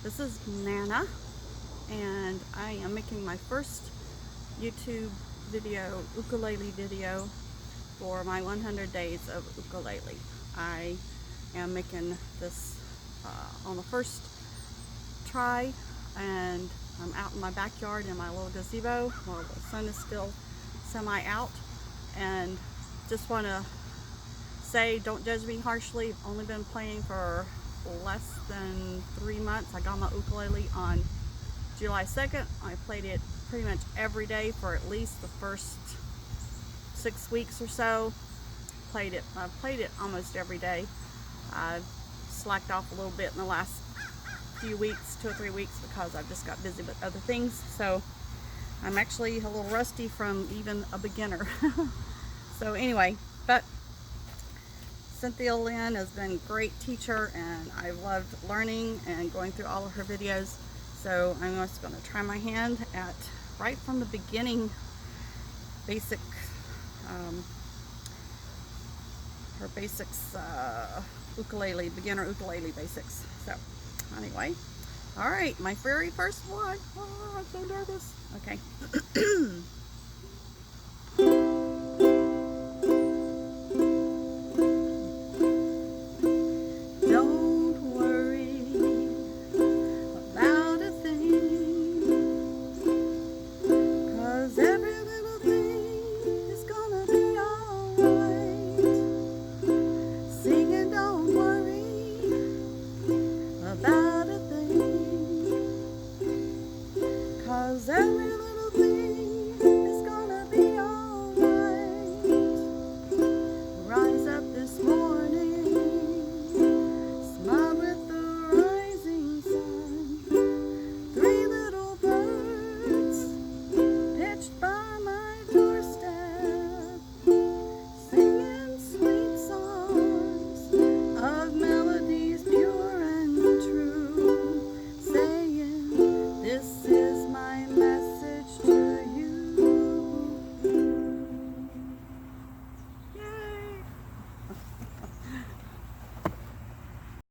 This is Nana, and I am making my first YouTube video, ukulele video, for my 100 days of ukulele. I am making this on the first try, and I'm out in my backyard in my little gazebo while the sun is still semi-out, and just want to say, don't judge me harshly. I've only been playing for less than 3 months. I got my ukulele on July 2nd. I played it pretty much every day for at least the first 6 weeks or so. I played it almost every day. I slacked off a little bit in the last few weeks, 2 or 3 weeks, because I've just got busy with other things. So I'm actually a little rusty from even a beginner. So anyway, but Cynthia Lynn has been a great teacher, and I've loved learning and going through all of her videos. So I'm just going to try my hand at, right from the beginning, basic, her basics, ukulele, beginner ukulele basics. So anyway, all right, my very first one. Oh, I'm so nervous. Okay. About a thing, 'cause every